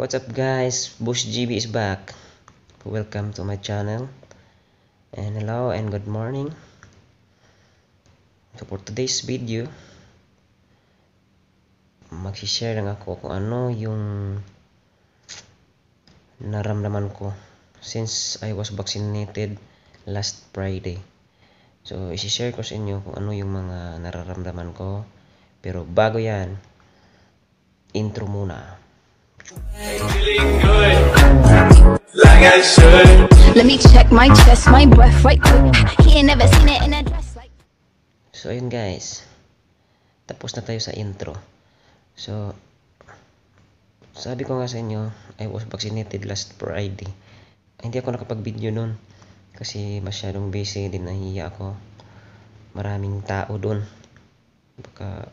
What's up guys, Bush GB is back. Welcome to my channel. And hello and good morning. So for today's video, mag-share lang ako kung ano yung naramdaman ko since I was vaccinated last Friday. So i-share ko sa inyo kung ano yung mga nararamdaman ko. Pero bago yan, intro muna. Like I should. Let me check my chest, my breath right quick. He ain't never seen it in a dress like. So ayun guys, tapos na tayo sa intro. So sabi ko nga sa inyo, I was vaccinated last Friday. Hindi ako nakapag-video nun kasi masyadong busy din, nahihiya ako. Maraming tao dun, baka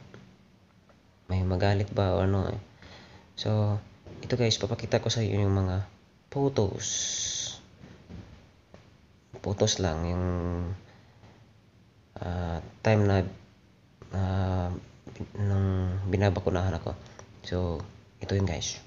may magalit ba o ano eh. So ito guys, papakita ko sa inyo yung mga photos lang, yung time na nung binabakunahan ako. So ito yun guys.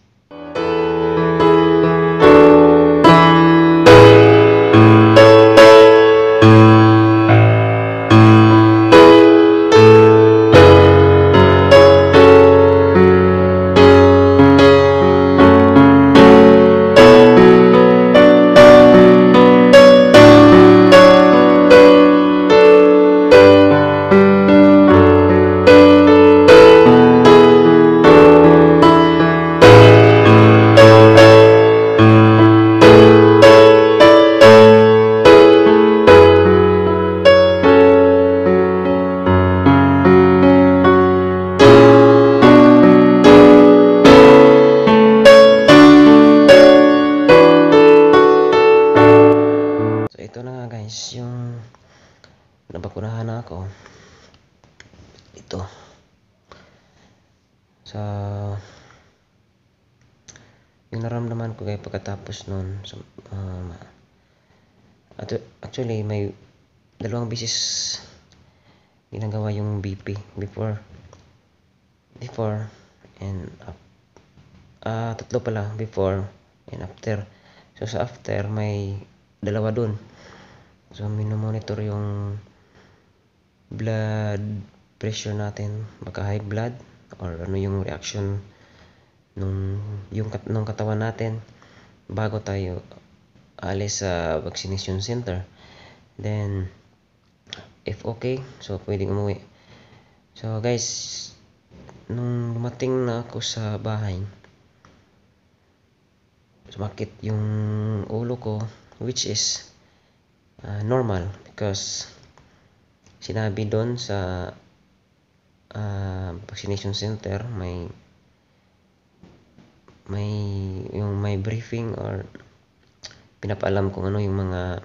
Ito na nga guys, yung nabakunahan na ako. Ito. So yung naramdaman ko guys pagkatapos nun, actually may dalawang beses ginagawa yung BP before and tatlo pala, before and after. So sa after may dalawa dun. So minomonitor yung blood pressure natin, baka high blood or ano yung reaction nung katawan natin bago tayo alis sa vaccination center. Then if okay, so pwedeng umuwi. So guys, nung dumating na ako sa bahay, sumakit yung ulo ko, which is normal because sinabi doon sa vaccination center may briefing or pinapaalam kung ano yung mga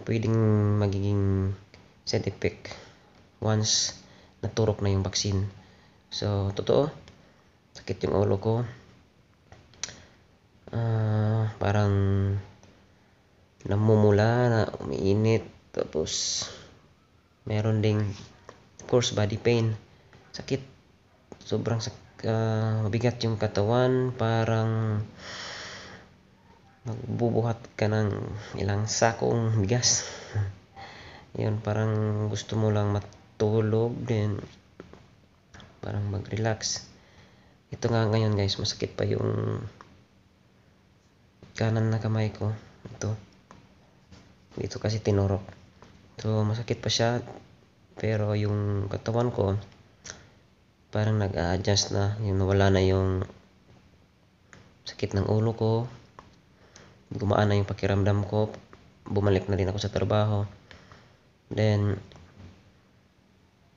pwedeng magiging side effect once naturok na yung vaccine. So totoo, sakit yung ulo ko. Parang namumula, na umiinit, tapos meron ding of course body pain, sakit, sobrang mabigat yung katawan, parang magbubuhat ka ng ilang sakong bigas. Yun, parang gusto mo lang matulog, then parang mag-relax. Ito nga ngayon guys, masakit pa yung kanan na kamay ko. Dito kasi tinurok. So masakit pa siya, pero yung katawan ko parang nag-a-adjust na, yung nawala na yung sakit ng ulo ko, gumaan na yung pakiramdam ko, bumalik na din ako sa trabaho. Then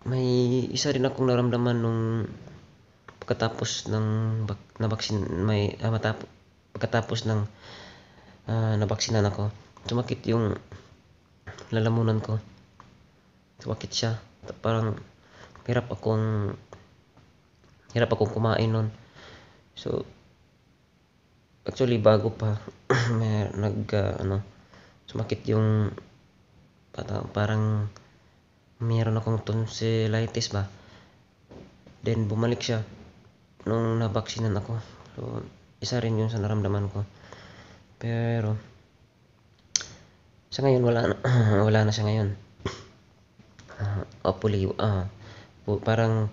may isa rin akong naramdaman nung pagkatapos ng pagkatapos ng nabaksinan ako, sumakit yung lalamunan ko, sumakit siya, parang hirap akong kumain nun. So actually bago pa may sumakit yung parang meron akong tonsillitis ba, then bumalik siya nung nabaksinan ako So, isa rin yun sa naramdaman ko. Pero, sa ngayon, wala na, wala na siya ngayon. Hopefully, parang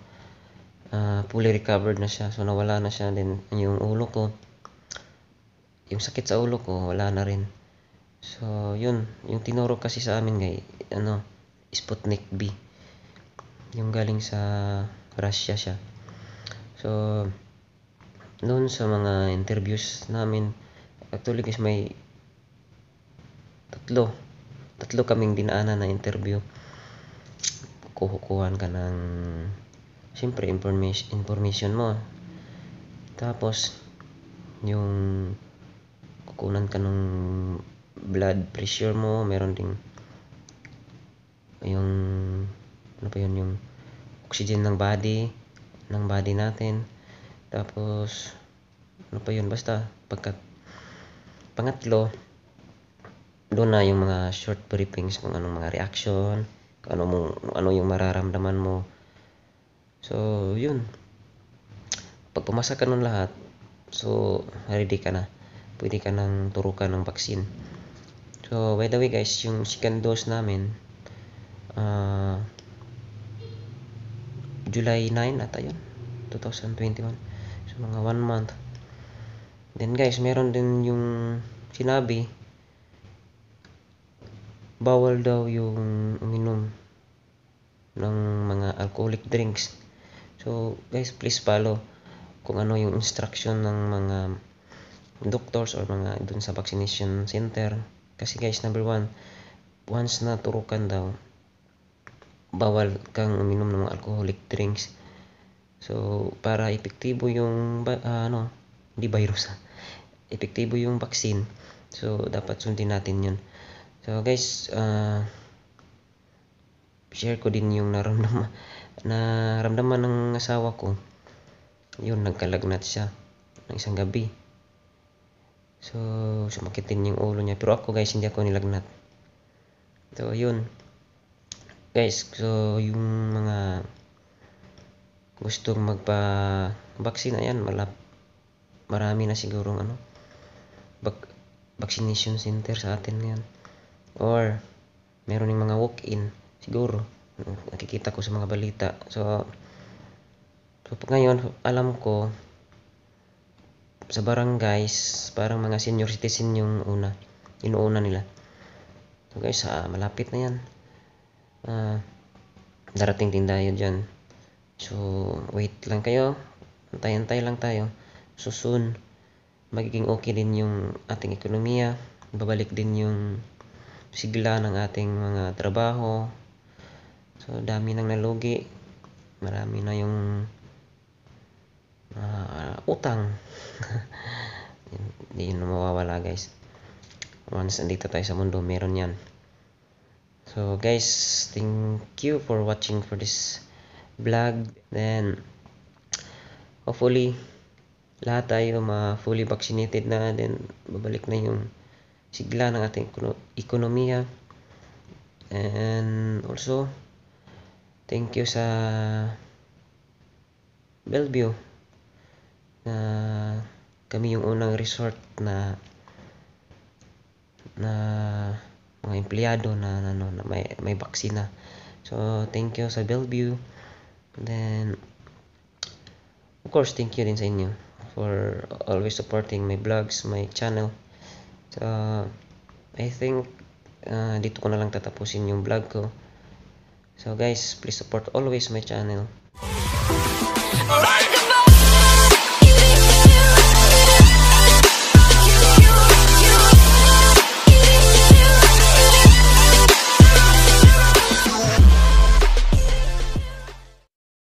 fully recovered na siya. So, nawala na siya. Then, yung ulo ko, yung sakit sa ulo ko, wala na rin. So, yun. Yung tinuro kasi sa amin, Sputnik B. Yung galing sa Russia siya. So, noon sa mga interviews namin, actually guys, may tatlo kaming dinaanan na interview. Kukuhan ka ng siyempre information mo. Tapos yung kukunan ka ng blood pressure mo, meron ding yung yung oxygen ng body natin. Tapos basta pangatlo, doon na yung mga short briefings kung anong mga reaction, kung ano yung mararamdaman mo. So, yun. Pag pumasa ka nun lahat, so, ready ka na. Pwede ka nang turukan ng vaccine. So, by the way guys, yung second dose namin, July 9 ata yun, 2021. So, mga 1 month. Then guys, meron din yung sinabi, bawal daw yung uminom ng mga alcoholic drinks. So guys, please follow kung ano yung instruction ng mga doctors or mga dun sa vaccination center. Kasi guys, number 1, once na turukan daw, bawal kang uminom ng mga alcoholic drinks. So para epektibo yung hindi virus, epektibo yung vaccine. So dapat sundin natin yun. So guys, share ko din yung naramdaman ng asawa ko. Yun, nagkalagnat siya ng isang gabi. So, sumakit din yung ulo niya. Pero ako guys, hindi ako nilagnat. So, yun. Guys, so yung mga gustong magpa-vaccine, ayan, marami na sigurong vaccination center sa atin ngayon. Or meron yung mga walk-in siguro, nakikita ko sa mga balita. So ngayon alam ko sa barangays, parang mga senior citizen yung inuuna nila. So guys, malapit na yan. Darating din tayo dyan. So wait lang kayo, antay lang tayo. So soon magiging okay din yung ating ekonomiya, babalik din yung sigla ng ating mga trabaho. So dami nang nalugi, marami na yung utang. Hindi yun mawawala guys. Once andito tayo sa mundo, meron yan. So guys, thank you for watching for this vlog. Then hopefully lahat tayo fully vaccinated na, then babalik na yung sigla ng ating ekonomiya. And also thank you sa Bellevue na kami yung unang resort na mga empleyado na may baksina. So thank you sa Bellevue. Then of course thank you din sa inyo for always supporting my vlogs, my channel. So I think dito ko na lang tatapusin yung vlog ko. So guys, please support always my channel. Right.